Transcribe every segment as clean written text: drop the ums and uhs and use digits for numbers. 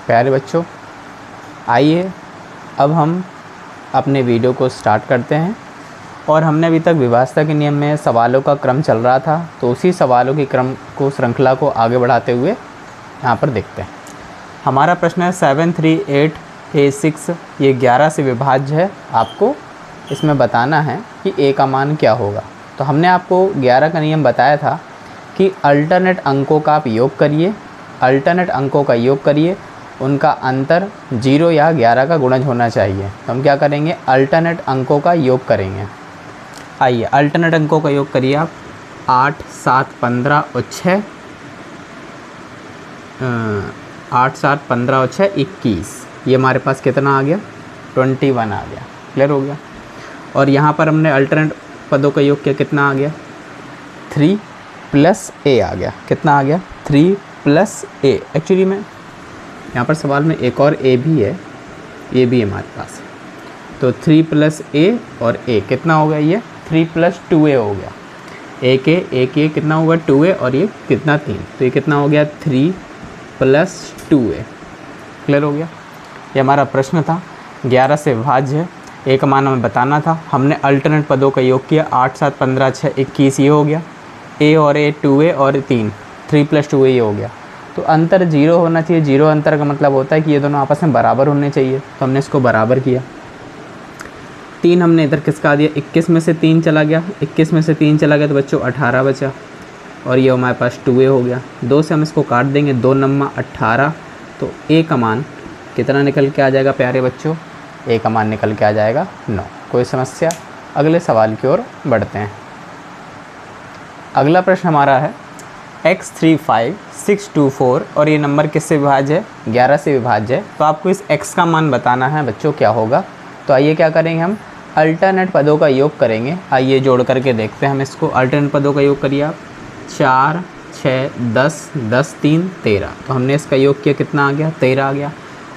प्यारे बच्चों, आइए अब हम अपने वीडियो को स्टार्ट करते हैं। और हमने अभी तक विभाज्यता के नियम में सवालों का क्रम चल रहा था, तो उसी सवालों की क्रम को श्रृंखला को आगे बढ़ाते हुए यहाँ पर देखते हैं। हमारा प्रश्न है 738A6, ये 11 से विभाज्य है। आपको इसमें बताना है कि a का मान क्या होगा। तो हमने आपको 11 का नियम बताया था कि अल्टरनेट अंकों का आप योग करिए, अल्टरनेट अंकों का योग करिए, उनका अंतर 0 या 11 का गुणज होना चाहिए। तो हम क्या करेंगे, अल्टरनेट अंकों का योग करेंगे। आइए अल्टरनेट अंकों का योग करिए आप। 8, 7, 15 और 6, 8, 7, 15 और 6 21। ये हमारे पास कितना आ गया, 21 आ गया। क्लियर हो गया। और यहाँ पर हमने अल्टरनेट पदों का योग किया, कितना आ गया, 3 + a आ गया। कितना आ गया, 3 + a। एक्चुअली में यहाँ पर सवाल में एक और a भी है, ये भी हमारे पास। तो 3 + a और a कितना हो गया, ये 3 + 2a हो गया। एक कितना होगा, 2a, और ये कितना 3, तो ये कितना हो गया, 3 + 2a। क्लियर हो गया। ये हमारा प्रश्न था, 11 से विभाज्य है, a का मान हमें बताना था। हमने अल्टरनेट पदों का योग किया, 8, 7, 15, 6 21, ये हो गया। a और a 2a और 3 + 2a ये हो गया। तो अंतर 0 होना चाहिए। 0 अंतर का मतलब होता है कि ये दोनों आपस में बराबर होने चाहिए। तो हमने इसको बराबर किया। 3 हमने इधर किसका दिया, 21 में से 3 चला गया, 21 में से 3 चला गया तो बच्चों 18 बचा। और ये हमारे पास 2a हो गया। 2 से हम इसको काट देंगे, 2 9 18। तो a का मान कितना निकल के आ जाएगा प्यारे बच्चों, a का मान निकल के आ जाएगा 9। कोई समस्या। अगले सवाल की ओर बढ़ते हैं। अगला प्रश्न हमारा है x35624, और ये नंबर किससे विभाज्य है, 11 से विभाज्य है। तो आपको इस x का मान बताना है बच्चों, क्या होगा। तो आइए क्या करेंगे, हम अल्टरनेट पदों का योग करेंगे। आइए जोड़ करके देखते हैं हम इसको। अल्टरनेट पदों का योग करिए आप। 4, 6, 10, 10, 3, 13। तो हमने इसका योग किया, कितना आ गया, 13 आ गया।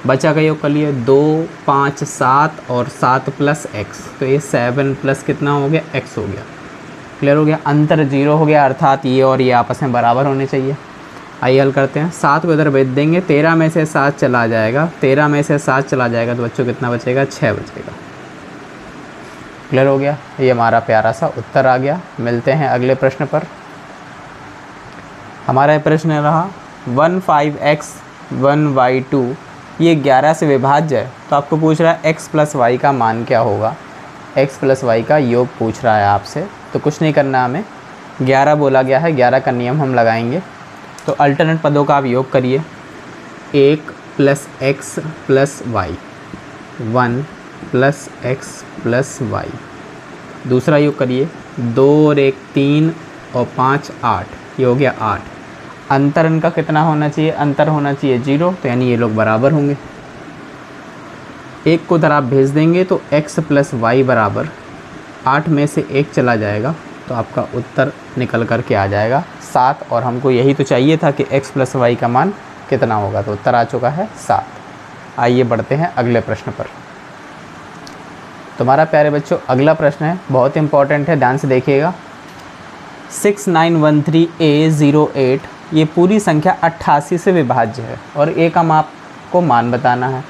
बचा का योग कर लिए 2, 5, 7 और 7 + x। तो ये 7 + कितना हो गया, x हो गया। क्लियर हो गया। अंतर 0 हो गया, अर्थात ये और ये आपस में बराबर होने चाहिए। आइए हल करते हैं। 7 को इधर भेज देंगे, 13 में से 7 चला जाएगा, 13 में से 7 चला जाएगा तो बच्चों कितना बचेगा, 6 बचेगा। क्लियर हो गया। ये हमारा प्यारा सा उत्तर आ गया। मिलते हैं अगले प्रश्न पर। हमारा प्रश्न रहा 15x 1y2, ये 11 से विभाज्य है। तो आपको पूछ रहा है x + y का मान क्या होगा, x + y का योग पूछ रहा है आपसे। तो कुछ नहीं करना, हमें 11 बोला गया है, 11 का नियम हम लगाएंगे। तो अल्टरनेट पदों का आप योग करिए। 1 + x + y, 1 + x + y। दूसरा योग करिए, 2 और 1 3 और 5 8, ये हो गया 8। अंतर इनका कितना होना चाहिए, अंतर होना चाहिए 0, तो यानी ये लोग बराबर होंगे। 1 को उधर आप भेज देंगे तो x + y बराबर 8 में से 1 चला जाएगा, तो आपका उत्तर निकल कर के आ जाएगा 7। और हमको यही तो चाहिए था कि x + y का मान कितना होगा, तो उत्तर आ चुका है 7। आइए बढ़ते हैं अगले प्रश्न पर। तुम्हारा प्यारे बच्चों अगला प्रश्न है, बहुत इंपॉर्टेंट है, ध्यान से देखिएगा। 6913A08, ये पूरी संख्या 88 से विभाज्य है और a का आपको मान बताना है।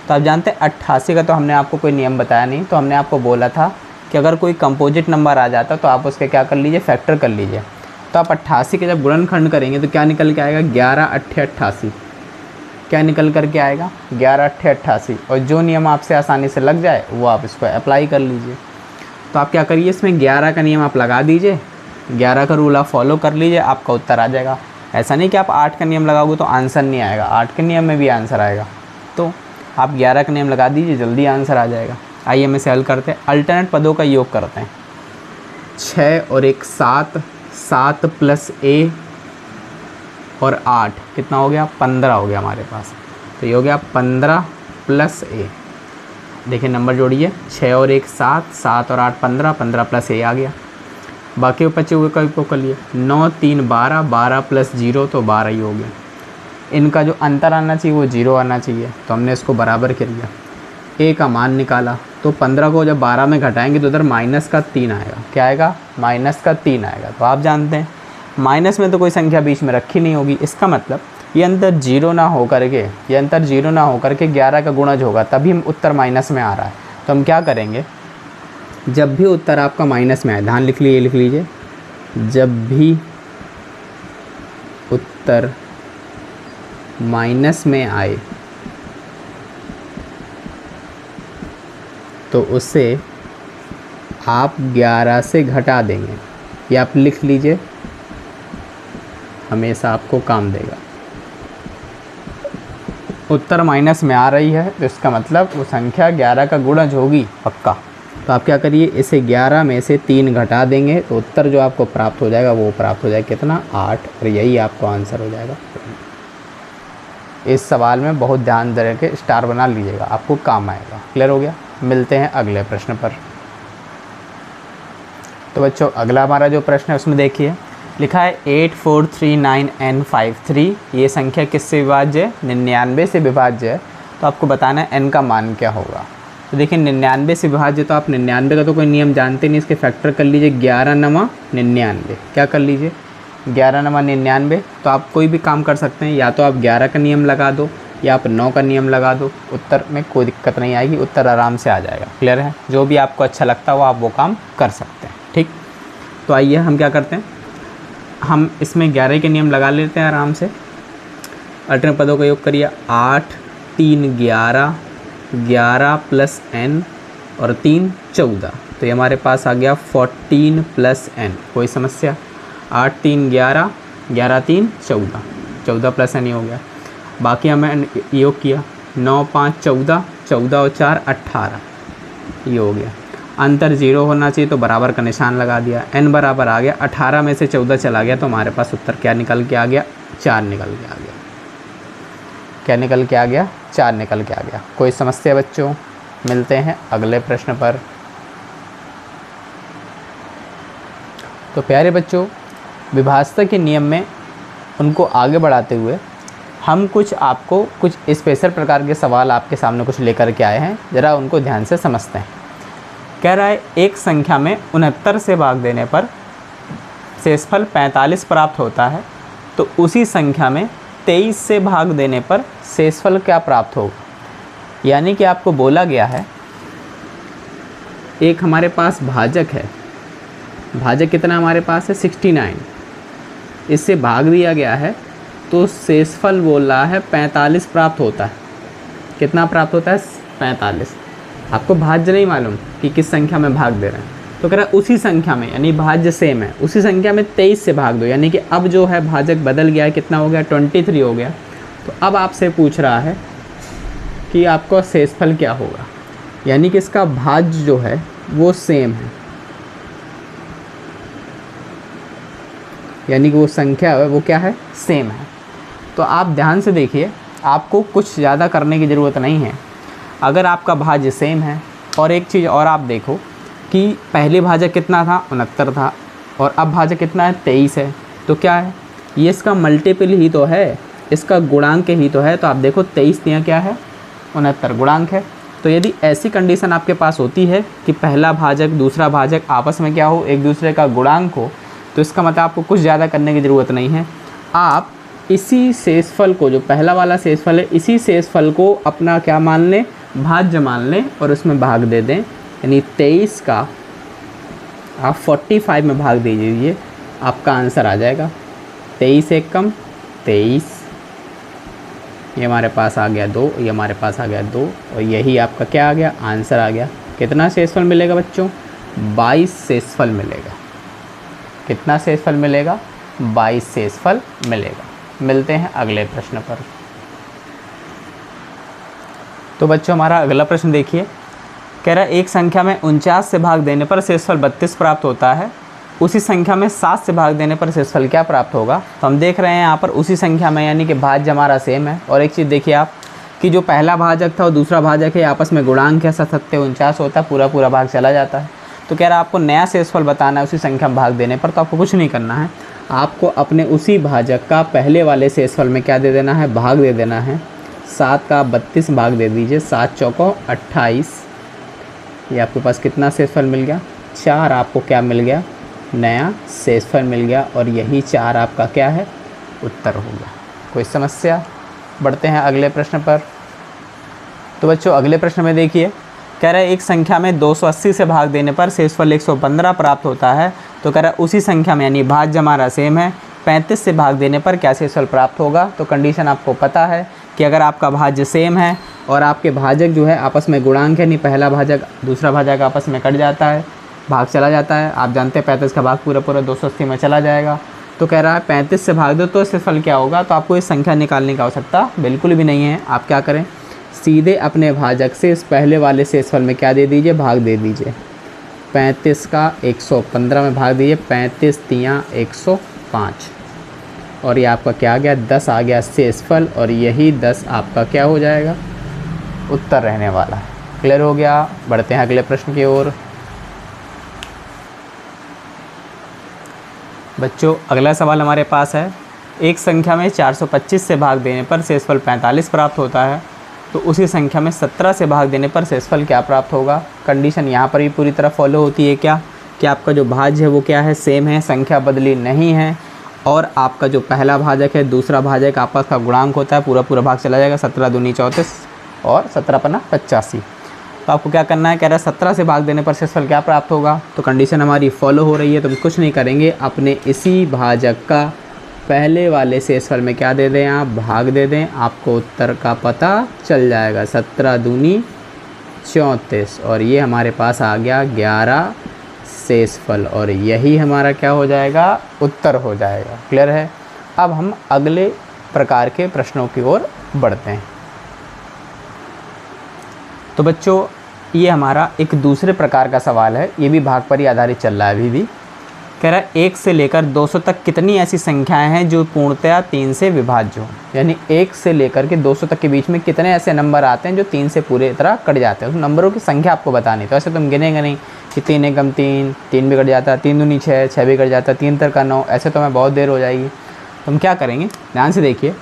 तो आप जानते हैं 88 का तो हमने आपको कोई नियम बताया नहीं। तो हमने आपको बोला था कि अगर कोई कंपोजिट नंबर आ जाता तो आप उसके क्या कर लीजिए, फैक्टर कर लीजिए। तो आप 88 के जब गुणनखंड करेंगे तो क्या निकल के आएगा, 11 8 88। क्या निकल कर के आएगा, 11 8 88। और जो नियम आपसे आसानी से लग जाए वो आप इसको अप्लाई कर लीजिए। तो आप क्या करिए, इसमें 11 का नियम आप लगा दीजिए, 11 का रूल आप फॉलो कर लीजिए, आपका उत्तर आ जाएगा। ऐसा नहीं कि आप 8 का नियम लगाओगे तो आंसर नहीं आएगा, 8 के नियम में भी आंसर आएगा। तो आप 11 का नियम लगा दीजिए, जल्दी आंसर आ जाएगा। आइए हम इसे हल करते हैं। अल्टरनेट पदों का योग करते हैं। 6 और 1 7, 7 + a और 8 कितना हो गया, 15 हो गया हमारे पास। तो ये हो गया 15 + a। देखिए नंबर जोड़िए, 6 और 1 7, 7 और 8 15, 15 + a आ गया। बाकी बचे हुए का उपयोग कर लिए, 9 3 12, 12 + 0 तो 12 ही हो गया। इनका जो अंतर आना चाहिए वो 0 आना चाहिए, तो हमने इसको बराबर कर लिया। a का मान निकाला तो 15 को जब 12 में घटाएंगे तो उधर -3 आएगा। क्या आएगा, -3 आएगा। तो आप जानते हैं माइनस में तो कोई संख्या बीच में रखी नहीं होगी, इसका मतलब ये अंतर जीरो ना हो करके, ये अंतर जीरो ना हो करके 11 का गुणज होगा, तभी हम उत्तर माइनस में आ रहा है। तो हम क्या करेंगे, जब भी उत्तर आपका माइनस में आए, ध्यान लिख लीजिए, जब भी उत्तर माइनस में आए तो उसे आप 11 से घटा देंगे। ये आप लिख लीजिए, हमेशा आपको काम देगा। उत्तर माइनस में आ रही है तो इसका मतलब वो संख्या 11 का गुणज होगी पक्का। तो आप क्या करिए, इसे 11 में से 3 घटा देंगे तो उत्तर जो आपको प्राप्त हो जाएगा वो प्राप्त हो जाएगा कितना, 8, और यही आपको आंसर हो जाएगा। इस सवाल में बहुत ध्यान दे के स्टार बना लीजिएगा, आपको काम आएगा। क्लियर हो गया। मिलते हैं अगले प्रश्न पर। तो बच्चों अगला हमारा जो प्रश्न है उसमें देखिए, लिखा है 8439n53, ये संख्या किससे विभाज्य है, 99 से विभाज्य है। तो आपको बताना है n का मान क्या होगा। तो देखिए 99 से विभाज्य, तो आप 99 का तो कोई नियम जानते नहीं, इसके फैक्टर कर लीजिए 11 नमा 99। क्या कर लीजिए, 11 नमा 99। तो आप कोई भी काम कर सकते हैं, या तो आप 11 का नियम लगा दो या आप 9 का नियम लगा दो, उत्तर में कोई दिक्कत नहीं आएगी, उत्तर आराम से आ जाएगा। क्लियर है। जो भी आपको अच्छा लगता है वो आप वो काम कर सकते हैं। ठीक, तो आइए हम क्या करते हैं, हम इसमें 11 के नियम लगा लेते हैं आराम से। अल्टरनेट पदों का योग करिए, 8 3 11, 11 प्लस n और 3 14। तो ये हमारे पास आ गया 14 प्लस n। कोई समस्या, 8 3 11, 11 3 14, 14 प्लस n ही हो गया। बाकी हमें योग किया, 9 5 14, 14 और 4 18, ये हो गया। अंतर जीरो होना चाहिए तो बराबर का निशान लगा दिया, n बराबर आ गया, 18 में से 14 चला गया तो हमारे पास उत्तर क्या निकल के आ गया, 4 निकल के आ गया। क्या निकल के आ गया, 4 निकल के आ गया। कोई समस्या बच्चों। मिलते हैं अगले प्रश्न पर। तो प्यारे बच्चों, विभाज्यता के नियम में उनको आगे बढ़ाते हुए हम आपको कुछ स्पेशल प्रकार के सवाल आपके सामने कुछ लेकर के आए हैं, ज़रा उनको ध्यान से समझते हैं। कह रहा है एक संख्या में 69 से भाग देने पर शेषफल 45 प्राप्त होता है, तो उसी संख्या में 23 से भाग देने पर शेषफल क्या प्राप्त होगा। यानी कि आपको बोला गया है, एक हमारे पास भाजक है, भाजक कितना हमारे पास है 69, इससे भाग दिया गया है तो शेषफल बोल रहा है 45 प्राप्त होता है। कितना प्राप्त होता है, 45। आपको भाज्य नहीं मालूम कि किस संख्या में भाग दे रहे हैं, तो कह रहा है उसी संख्या में, यानी भाज्य सेम है, उसी संख्या में 23 से भाग दो। यानी कि अब जो है भाजक बदल गया है, कितना हो गया 23 हो गया। तो अब आपसे पूछ रहा है कि आपका शेषफल क्या होगा, यानी कि इसका भाज्य जो है वो सेम है, यानी कि वो संख्या है वो क्या है, सेम है। तो आप ध्यान से देखिए, आपको कुछ ज़्यादा करने की ज़रूरत नहीं है। अगर आपका भाज्य सेम है, और एक चीज़ और आप देखो कि पहले भाजक कितना था 69 था, और अब भाजक कितना है 23 है, तो क्या है ये इसका मल्टीपल ही तो है, इसका गुणांक ही तो है। तो आप देखो 23 दिया क्या है 69 गुणांक है। तो यदि ऐसी कंडीशन आपके पास होती है कि पहला भाजक दूसरा भाजक आपस में क्या हो, एक दूसरे का गुणांक हो, तो इसका मतलब आपको कुछ ज़्यादा करने की ज़रूरत नहीं है। आप इसी शेषफल को, जो पहला वाला शेषफल है, इसी शेषफल को अपना क्या मान लें, भाज्य मान लें, और उसमें भाग दे दें। यानी 23 का आप 45 में भाग दे दीजिए, आपका आंसर आ जाएगा। 23 एक कम 23, ये हमारे पास आ गया 2, ये हमारे पास आ गया 2, और यही आपका क्या आ गया, आंसर आ गया। कितना शेषफल मिलेगा बच्चों, 22 शेषफल मिलेगा। कितना शेषफल मिलेगा, 22 शेषफल मिलेगा। मिलते हैं अगले प्रश्न पर। तो बच्चों हमारा अगला प्रश्न देखिए, कह रहा है एक संख्या में 49 से भाग देने पर शेषफल 32 प्राप्त होता है, उसी संख्या में 7 से भाग देने पर शेषफल क्या प्राप्त होगा। तो हम देख रहे हैं यहाँ पर उसी संख्या में, यानी कि भाज्य हमारा सेम है। और एक चीज़ देखिए आप कि जो पहला भाजक था और दूसरा भाजक है, आपस में गुणांक है, 77 49 होता है, पूरा पूरा भाग चला जाता है। तो कह रहा है आपको नया शेषफल बताना है उसी संख्या में भाग देने पर। तो आपको कुछ नहीं करना है, आपको अपने उसी भाजक का पहले वाले शेषफल में क्या दे देना है, भाग दे देना है। 7 का 32 भाग दे दीजिए, 7 चौको 28, ये आपके पास कितना शेषफल मिल गया, 4 आपको क्या मिल गया, नया शेषफल मिल गया। और यही 4 आपका क्या है, उत्तर हो गया। कोई समस्या? बढ़ते हैं अगले प्रश्न पर। तो बच्चों अगले प्रश्न में देखिए, कह रहा है एक संख्या में 280 से भाग देने पर शेषफल 115 प्राप्त होता है। तो कह रहा है उसी संख्या में, यानी भाज्य हमारा सेम है, 35 से भाग देने पर क्या शेषफल प्राप्त होगा? तो कंडीशन आपको पता है कि अगर आपका भाज्य सेम है और आपके भाजक जो है आपस में गुणांक है, नहीं पहला भाजक दूसरा भाजक आपस में कट जाता है, भाग चला जाता है। आप जानते हैं 35 का भाग पूरा 280 में चला जाएगा। तो कह रहा है 35 से भाग दो तो शेषफल क्या होगा? तो आपको इस संख्या निकालने की आवश्यकता बिल्कुल भी नहीं है। आप क्या करें, सीधे अपने भाजक से इस पहले वाले शेषफल में क्या दे दीजिए? भाग दे दीजिए। 35 का 115 में भाग दीजिए, 35 तियाँ 105, और ये आपका क्या आ गया? 10 आ गया शेषफल, और यही 10 आपका क्या हो जाएगा? उत्तर रहने वाला है। क्लियर हो गया? बढ़ते हैं अगले प्रश्न की ओर। बच्चों अगला सवाल हमारे पास है, एक संख्या में 425 से भाग देने पर शेषफल 45 प्राप्त होता है। तो उसी संख्या में 17 से भाग देने पर शेषफल क्या प्राप्त होगा? कंडीशन यहाँ पर भी पूरी तरह फॉलो होती है क्या? कि आपका जो भाज्य है वो क्या है? सेम है, संख्या बदली नहीं है, और आपका जो पहला भाजक है दूसरा भाजक आपस का गुणांक होता है, पूरा भाग चला जाएगा। 17 दूनी 34 और 17 पन्ना 85। तो आपको क्या करना है? कह रहा है 17 से भाग देने पर शेषफल क्या प्राप्त होगा? तो कंडीशन हमारी फॉलो हो रही है, तो हम कुछ नहीं करेंगे, अपने इसी भाजक का पहले वाले शेषफल में क्या दे दें? आप भाग दे दें, आपको उत्तर का पता चल जाएगा। 17 दूनी 34, और ये हमारे पास आ गया 11 शेषफल, और यही हमारा क्या हो जाएगा? उत्तर हो जाएगा। क्लियर है? अब हम अगले प्रकार के प्रश्नों की ओर बढ़ते हैं। तो बच्चों ये हमारा एक दूसरे प्रकार का सवाल है, ये भी भाग पर ही आधारित चल रहा है अभी भी। कह रहा है 1 से लेकर 200 तक कितनी ऐसी संख्याएं हैं जो पूर्णतया 3 से विभाज्य हो? यानी 1 से लेकर के 200 तक के बीच में कितने ऐसे नंबर आते हैं जो 3 से पूरे तरह कट जाते हैं? उस नंबरों की संख्या आपको बतानी। तो ऐसे तुम गिनेंगे नहीं कि 3 एकम 3, 3 भी कट जाता है, 3 दूनी 6, 6 भी कट जाता है, 3 का 9, ऐसे तो हमें बहुत देर हो जाएगी। तो हम क्या करेंगे, ध्यान से देखिए,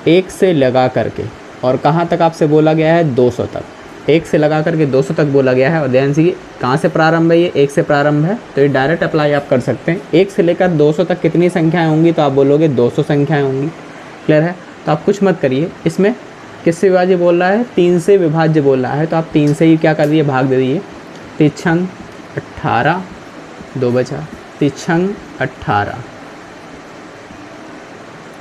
1 से लगा करके, और कहाँ तक आपसे बोला गया है? 200 तक। 1 से लगा करके 200 तक बोला गया है, और ध्यान से कहाँ से प्रारंभ है? ये 1 से प्रारंभ है, तो ये डायरेक्ट अप्लाई आप कर सकते हैं। 1 से लेकर 200 तक कितनी संख्याएं होंगी? तो आप बोलोगे 200 संख्याएं होंगी। क्लियर है? तो आप कुछ मत करिए, इसमें किससे विभाज्य बोल रहा है? 3 से विभाज्य बोल रहा है, तो आप 3 से ही क्या कर दिए? भाग दे दिए। 3 18, 2 बचा, 3 18,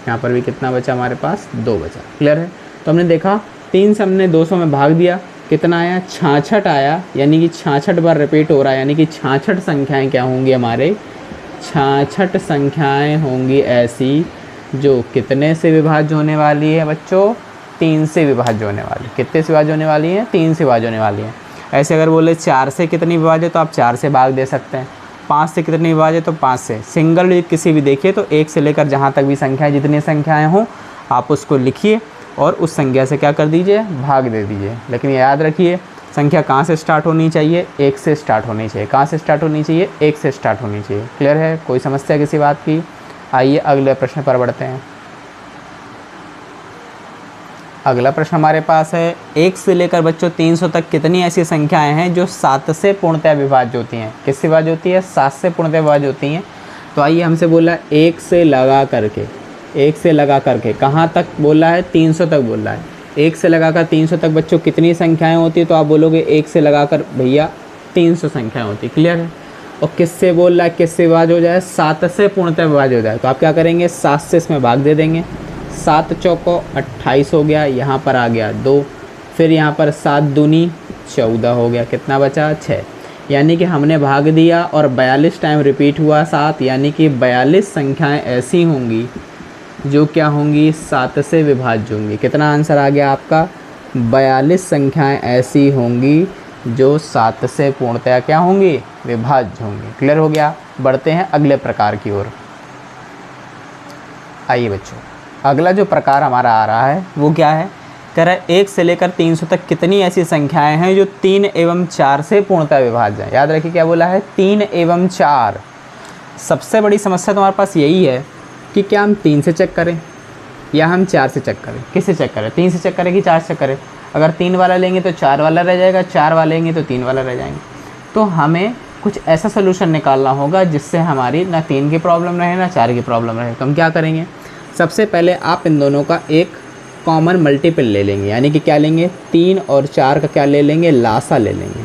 यहाँ पर भी कितना बचा हमारे पास? 2 बचा। क्लियर है? तो हमने देखा 3 से हमने 200 में भाग दिया, कितना आया? 66 आया, यानी कि 66 बार रिपीट हो रहा है, यानी कि 66 संख्याएं क्या होंगी हमारे? 66 संख्याएं होंगी ऐसी जो कितने से विभाज्य होने वाली है बच्चों? 3 से विभाज्य होने वाली। कितने से विभाज्य होने वाली है? 3 से विभाज्य होने वाली है। ऐसे अगर बोले 4 से कितनी विभाज्य, तो आप 4 से भाग दे सकते हैं। 5 से कितनी विभाज्य? तो 5 से। सिंगल किसी भी देखिए तो 1 से लेकर जहाँ तक भी संख्याएँ, जितनी संख्याएँ हों आप उसको लिखिए और उस संख्या से क्या कर दीजिए? भाग दे दीजिए। लेकिन याद रखिए संख्या कहाँ से स्टार्ट होनी चाहिए? 1 से स्टार्ट होनी चाहिए। कहाँ से स्टार्ट होनी चाहिए? 1 से स्टार्ट होनी चाहिए। क्लियर है? कोई समस्या किसी बात की? आइए अगले प्रश्न पर बढ़ते हैं। अगला प्रश्न हमारे पास है, 1 से लेकर बच्चों 300 तक कितनी ऐसी संख्याएं हैं जो 7 से पूर्णतया विभाज्य होती हैं? किससे विभाज्य होती है? 7 से पूर्णतया विभाज्य होती हैं। तो आइए हमसे बोला 1 से लगा करके, 1 से लगा करके कहाँ तक बोला है? 300 तक बोला है। 1 से लगाकर 300 तक बच्चों कितनी संख्याएं होती है? तो आप बोलोगे 1 से लगाकर भैया 300 संख्याएं होती। क्लियर है? और किससे बोल रहा है? किससे विभाज्य हो जाए? 7 से पूर्णतः विभाज्य हो जाए। तो आप क्या करेंगे? 7 से इसमें भाग दे देंगे। 7 चौको 28 हो गया, यहाँ पर आ गया 2, फिर यहाँ पर 7 दूनी 14 हो गया, कितना बचा? 6। यानी कि हमने भाग दिया और 42 टाइम रिपीट हुआ 7, यानी कि 42 संख्याएँ ऐसी होंगी जो क्या होंगी? 7 से विभाज्य होंगी। कितना आंसर आ गया आपका? 42 संख्याएं ऐसी होंगी जो 7 से पूर्णतया क्या होंगी? विभाज्य होंगी। क्लियर हो गया? बढ़ते हैं अगले प्रकार की ओर। आइए बच्चों, अगला जो प्रकार हमारा आ रहा है वो क्या है? कह रहा है 1 से लेकर 300 तक कितनी ऐसी संख्याएं हैं जो 3 एवं 4 से पूर्णतया विभाज्य हैं? याद रखिए क्या बोला है? 3 एवं 4। सबसे बड़ी समस्या तो हमारे पास यही है कि क्या हम 3 से चेक करें या हम 4 से चेक करें? किससे चेक करें? 3 से चेक करें कि 4 से चेक करें? अगर 3 वाला लेंगे तो 4 वाला रह जाएगा, 4 वाला लेंगे तो 3 वाला रह जाएंगे। तो हमें कुछ ऐसा सोल्यूशन निकालना होगा जिससे हमारी ना 3 की प्रॉब्लम रहे ना 4 की प्रॉब्लम रहे। तो हम क्या करेंगे? सबसे पहले आप इन दोनों का एक कॉमन मल्टीपल ले लेंगे, यानी कि क्या लेंगे, 3 और 4 का क्या ले लेंगे, लासा ले लेंगे।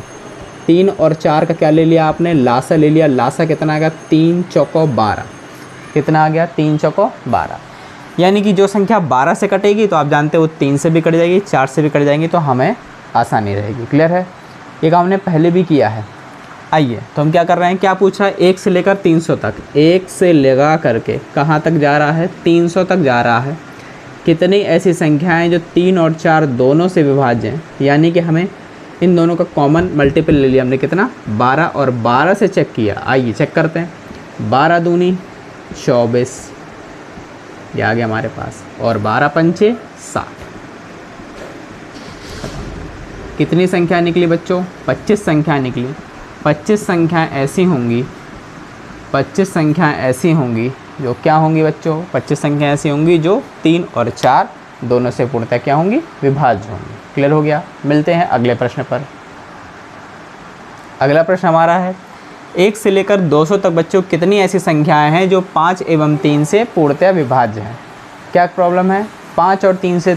3 और 4 का क्या ले लिया आपने, लासा ले लिया। लासा कितना आ गया, 3 चौको 12। कितना आ गया, 3 चौको 12। यानी कि जो संख्या 12 से कटेगी तो आप जानते हो 3 से भी कट जाएगी, 4 से भी कट जाएंगी, तो हमें आसानी रहेगी। क्लियर है, ये काम हमने पहले भी किया है। आइए तो हम क्या कर रहे हैं, क्या पूछ रहा है, 1 से लेकर 300 तक, 1 से लगा करके कहाँ तक जा रहा है, 300 तक जा रहा है। कितनी ऐसी संख्याएं जो 3 और 4 दोनों से विभाज्य हैं, यानी कि हमें इन दोनों का कॉमन मल्टीपल ले लिया हमने, कितना, 12, और 12 से चेक किया। आइए चेक करते हैं, 12 दूनी 24, ये आ गया हमारे पास, और 12 पंचे 60। कितनी संख्या निकली बच्चों, 25 संख्या निकली। 25 संख्याएँ ऐसी होंगी, 25 संख्याएँ ऐसी होंगी जो क्या होंगी बच्चों, 25 संख्या ऐसी होंगी जो 3 और 4 दोनों से पूर्णतः क्या होंगी, विभाज्य होंगी। क्लियर हो गया। मिलते हैं अगले प्रश्न पर। अगला प्रश्न हमारा है, 1 से लेकर 200 तक बच्चों कितनी ऐसी संख्याएं हैं जो 5 एवं 3 से पूर्णतः विभाज्य हैं। क्या प्रॉब्लम है, 5 और 3 से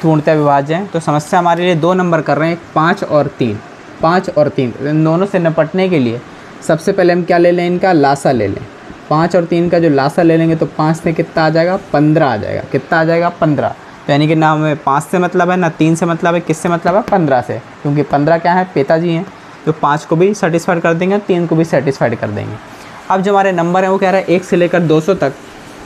पूर्णतः विभाज्य हैं। तो समस्या हमारे लिए 2 नंबर कर रहे हैं, 5 और 3। 5 और 3 इन दोनों से निपटने के लिए सबसे पहले हम क्या ले लें, इनका लासा ले लें। 5 और 3 का जो लासा ले लेंगे तो 5 से कितना आ जाएगा, 15 आ जाएगा। कितना आ जाएगा, 15। तो यानी कि ना हमें 5 से मतलब है, ना 3 से मतलब है, किससे मतलब है, 15 से, क्योंकि 15 क्या है, पिताजी हैं। तो 5 को भी सेटिस्फाइड कर देंगे, 3 को भी सेटिस्फाइड कर देंगे। अब जो हमारे नंबर है वो कह रहा है 1 से लेकर 200 तक,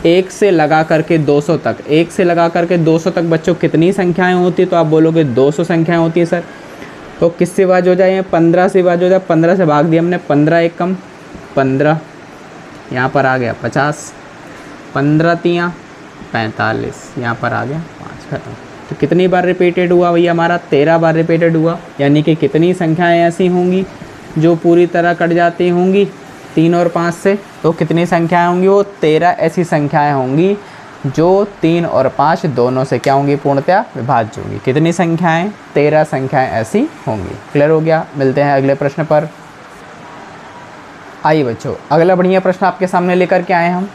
1 से लगा करके 200 तक, 1 से लगा करके 200 तक बच्चों कितनी संख्याएं होती है। तो आप बोलोगे 200 संख्याएं होती है सर। तो किससे विभाज्य हो जाए, 15 से विभाज्य हो जाए। 15 से भाग दिया हमने, 15 एक कम 15, यहाँ पर आ गया 50, 15 तियाँ 45, यहाँ पर आ गया 5, खत्म। तो कितनी बार रिपीटेड हुआ भैया हमारा, 13 बार रिपीटेड हुआ। यानी कि कितनी संख्याएं ऐसी होंगी जो पूरी तरह कट जाती होंगी 3 और 5 से। तो कितनी संख्याएं होंगी, वो 13 ऐसी संख्याएं होंगी जो 3 और 5 दोनों से क्या होंगी, पूर्णतः विभाज्य होंगी। कितनी संख्याएं, 13 संख्याएं ऐसी होंगी। क्लियर हो गया। मिलते हैं अगले प्रश्न पर। आइए बच्चों, अगला बढ़िया प्रश्न आपके सामने लेकर के आए हम।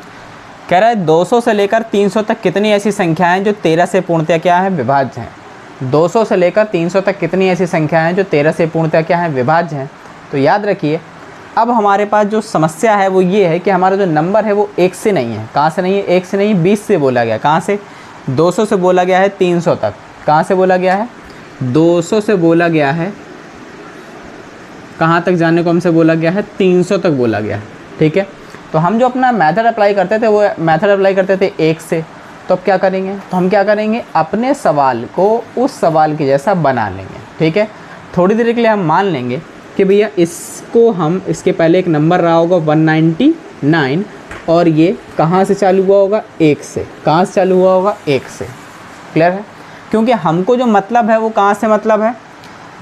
कह रहा है 200 से लेकर 300 तक कितनी ऐसी संख्याएं जो 13 से पूर्णतः क्या है, विभाज्य हैं। 200 से लेकर 300 तक कितनी ऐसी संख्याएं हैं जो 13 से पूर्णतः क्या है, विभाज्य हैं। तो याद रखिए, अब हमारे पास जो समस्या है वो ये है कि हमारा जो नंबर है वो 1 से नहीं है। कहाँ से नहीं है, 1 से नहीं, 20 से बोला गया। कहाँ से, 200 से बोला गया है 300 तक। कहाँ से बोला गया है, 200 से बोला गया है, कहाँ तक जाने को हमसे बोला गया है, 300 तक बोला गया है। ठीक है, तो हम जो अपना मेथड अप्लाई करते थे वो मेथड अप्लाई करते थे 1 से। तो अब क्या करेंगे, तो हम क्या करेंगे, अपने सवाल को उस सवाल के जैसा बना लेंगे। ठीक है, थोड़ी देर के लिए हम मान लेंगे कि भैया इसको हम, इसके पहले एक नंबर रहा होगा 199, और ये कहाँ से चालू हुआ होगा, 1 से। कहाँ से चालू हुआ होगा, 1 से। क्लियर है, क्योंकि हमको जो मतलब है वो कहाँ से मतलब है,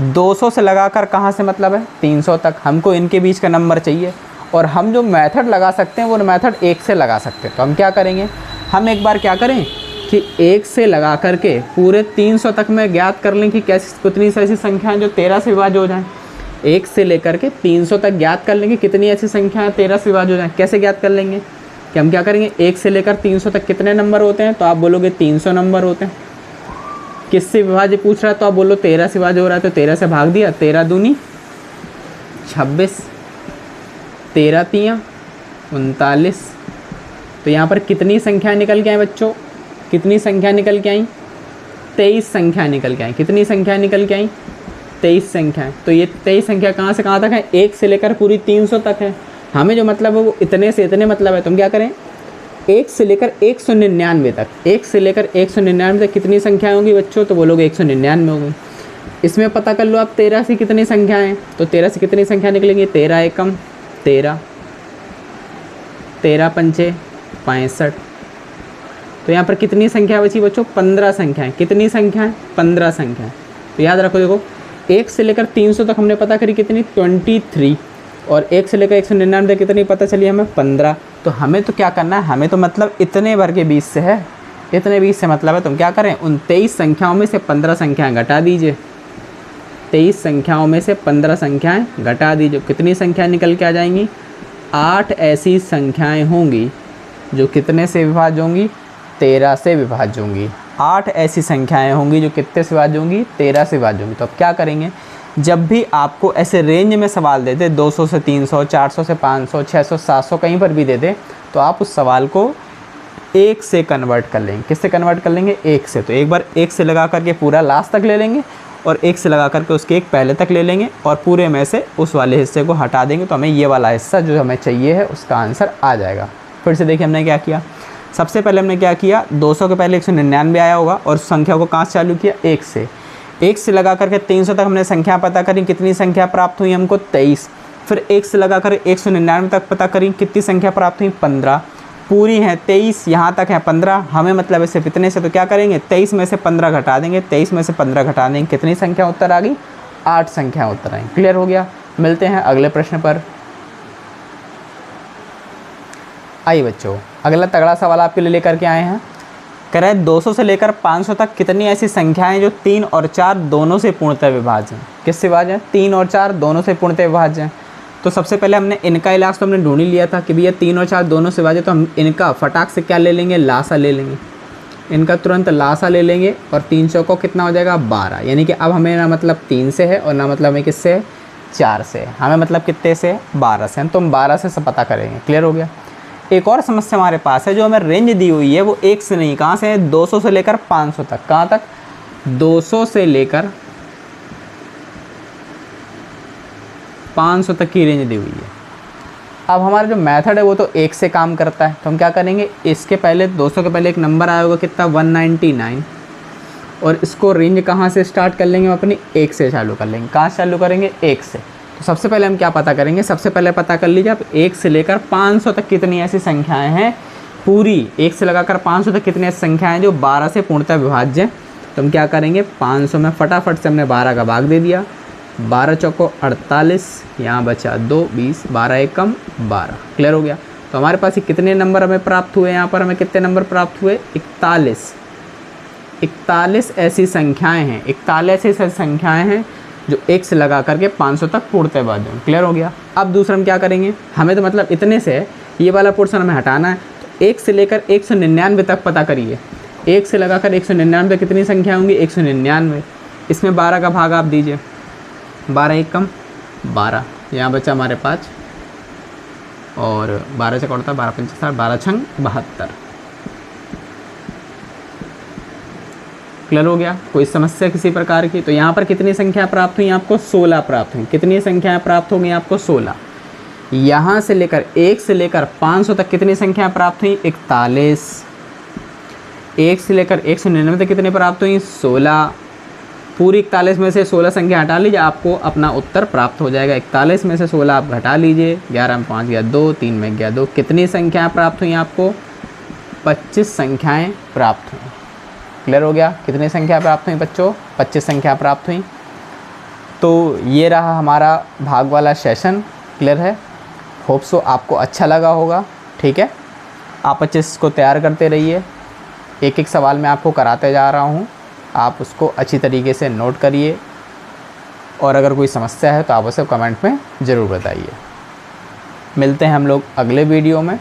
200 से लगाकर कहाँ से मतलब है, 300 तक। हमको इनके बीच का नंबर चाहिए, और हम जो मेथड लगा सकते हैं वो मेथड 1 से लगा सकते हैं। तो हम क्या करेंगे, हम एक बार क्या करें कि 1 से लगा करके पूरे 300 तक में ज्ञात कर लें कि कैसी कितनी ऐसी संख्याएं जो 13 से विभाज्य हो जाएं। 1 से लेकर के 300 तक ज्ञात कर लेंगे कितनी ऐसी संख्याएं 13 से विभाज्य हो जाएं। कैसे ज्ञात कर लेंगे कि हम क्या करेंगे, 1 से लेकर 300 तक कितने नंबर होते हैं। तो आप बोलोगे 300 नंबर होते हैं। किससे विभाज्य पूछ रहा है, तो आप बोलो 13 से विभाज्य हो रहा है, तो 13 से भाग दिया, 13 दूनी 26, 13 तियाँ 39। तो यहाँ पर कितनी संख्या निकल के आई बच्चों, कितनी संख्या निकल के आई, 23 संख्या निकल के आई। कितनी संख्या निकल के आई, 23 संख्याएं। तो ये 23 संख्या कहाँ से कहाँ तक है, 1 से लेकर पूरी 300 तक है। हमें जो मतलब है वो इतने से इतने मतलब है। तो हम क्या करें, 1 से लेकर 199 तक, 1 से लेकर 199 तक कितनी संख्याएं होंगी बच्चों, तो बोलोगे 199 होंगी। इसमें पता कर लो आप 13 से कितनी संख्याएं हैं, तो 13 से कितनी संख्या निकलेंगी, 13 एकम 13, 13 पंचे 65। तो यहाँ पर कितनी संख्या बची बच्चों, 15 संख्याएं। कितनी संख्याएं, 15 संख्याएं। तो याद रखो, देखो 1 से लेकर 300 तक हमने पता करी कितनी, 23, और 1 से लेकर 199 तक कितनी पता चली हमें, 15। तो हमें तो क्या करना है, हमें तो मतलब इतने भर के 20 से है, इतने 20 से मतलब है। तुम क्या करें, उन 23 संख्याओं में से 15 संख्याएँ घटा दीजिए। 23 संख्याओं में से 15 संख्याएँ घटा दीजिए। कितनी संख्या निकल के आ जाएंगी, 8 ऐसी संख्याएँ होंगी जो कितने से विभाज्य होंगी, 13 से विभाज्य होंगी। 8 ऐसी संख्याएं होंगी जो कितने से विभाज्य होंगी, 13 से विभाज्य होंगी। तो अब क्या करेंगे, जब भी आपको ऐसे रेंज में सवाल देते 200 से 300, 400 से 500, 600, 700 कहीं पर भी देते, तो आप उस सवाल को 1 से कन्वर्ट कर लेंगे। किससे कन्वर्ट कर लेंगे, 1 से। तो एक बार 1 से लगा करके पूरा लास्ट तक ले लेंगे और 1 से लगा करके उसके एक पहले तक ले लेंगे और पूरे में से उस वाले हिस्से को हटा देंगे, तो हमें ये वाला हिस्सा जो हमें चाहिए है उसका आंसर आ जाएगा। फिर से देखिए हमने क्या किया, सबसे पहले हमने क्या किया, 200 के पहले 199 आया होगा और संख्या को कहाँ से चालू किया, 1 से। 1 से लगा करके 300 तक हमने संख्या पता करी, कितनी संख्या प्राप्त हुई हमको, 23। फिर 1 से लगा कर 199 तक पता करी, कितनी संख्या प्राप्त हुई, 15। पूरी है 23, यहाँ तक है 15, हमें मतलब है सिर्फ इतने से। तो क्या करेंगे, 23 में से 15 घटा देंगे, 23 में से 15 घटा देंगे, कितनी संख्या उत्तर आ गई, 8 संख्या उत्तर आई। क्लियर हो गया। मिलते हैं अगले प्रश्न पर। आइए बच्चों, अगला तगड़ा सवाल आपके लिए लेकर के आए हैं। कह रहे हैं 200 से लेकर 500 तक कितनी ऐसी संख्याएं जो 3 और 4 दोनों से पूर्णतः विभाज्य हैं। किससे विभाज्य हैं, 3 और 4 दोनों से पूर्णतः विभाज्य हैं। तो सबसे पहले हमने इनका इलाज तो हमने ढूंढ ही लिया था कि भैया 3 और 4 दोनों से विभाज्य, तो हम इनका फटाक से क्या ले लेंगे, लासा ले लेंगे। इनका तुरंत लासा ले लेंगे और 3 चौको कितना हो जाएगा, 12। यानी कि अब हमें ना मतलब 3 से है और ना मतलब हमें किससे है, 4 से है। हमें मतलब कितने से, 12 से। तो हम 12 से सब पता करेंगे। क्लियर हो गया। एक और समस्या हमारे पास है, जो हमें रेंज दी हुई है वो 1 से नहीं, कहाँ से है, 200 से लेकर 500 तक। कहाँ तक, 200 से लेकर 500 तक की रेंज दी हुई है। अब हमारा जो मेथड है वो तो 1 से काम करता है, तो हम क्या करेंगे, इसके पहले 200 के पहले एक नंबर आया होगा कितना, 199, और इसको रेंज कहाँ से स्टार्ट कर लेंगे, हम अपनी 1 से चालू कर लेंगे। कहाँ से चालू करेंगे, 1 से। तो सबसे पहले हम क्या पता करेंगे, सबसे पहले पता कर लीजिए आप 1 से लेकर 500 तक कितनी ऐसी संख्याएं हैं पूरी, 1 से लगाकर 500 तक कितनी ऐसी संख्याएं जो 12 से पूर्णतः विभाज्य हैं। तो हम क्या करेंगे, 500 में फटाफट से हमने 12 का भाग दे दिया, 12 चौको 48, यहाँ बचा 2, 20, 12 एकम 12। क्लियर हो गया। तो हमारे पास कितने नंबर हमें प्राप्त हुए, यहाँ पर हमें कितने नंबर प्राप्त हुए, 41 ऐसी संख्याएं हैं, 41 ऐसी संख्याएं हैं जो 1 से लगा करके 500 तक पूर्णतः विभाज्य हैं। क्लियर हो गया। अब दूसरा हम क्या करेंगे, हमें तो मतलब इतने से है, ये वाला पोर्शन हमें हटाना है। तो 1 से लेकर 199 तक पता करिए। 1 से लगाकर 199 कितनी संख्या होंगी, 199। इसमें 12 का भाग आप दीजिए, 12 एकम 12, यहाँ बचा हमारे 5 और 12 से कौड़ता 12 पंच 60, 12 छंग 72। क्लियर हो गया। कोई समस्या किसी प्रकार की, तो यहाँ पर कितनी संख्या प्राप्त हुई आपको, 16 प्राप्त हुई। कितनी संख्याएं प्राप्त होंगी आपको, 16। यहाँ से लेकर 1 से लेकर 500 तक कितनी संख्या प्राप्त हुई, 41। 1 से लेकर 199 तक कितनी प्राप्त हुई, 16। पूरी 41 में से 16 संख्या हटा लीजिए, आपको अपना उत्तर प्राप्त हो जाएगा। 41 में से 16 आप घटा लीजिए, 11 में 5 गया 2, 3 में गया 2। कितनी संख्याएं प्राप्त हुई आपको, 25 संख्याएं प्राप्त हुई। क्लियर हो गया। कितनी संख्या प्राप्त हुई बच्चों, 25 संख्या प्राप्त हुई। तो ये रहा हमारा भाग वाला सेशन। क्लियर है। होप सो आपको अच्छा लगा होगा। ठीक है, आप अच्छे इसको तैयार करते रहिए। एक एक सवाल मैं आपको कराते जा रहा हूँ, आप उसको अच्छी तरीके से नोट करिए और अगर कोई समस्या है तो आप उसे कमेंट में ज़रूर बताइए। मिलते हैं हम लोग अगले वीडियो में।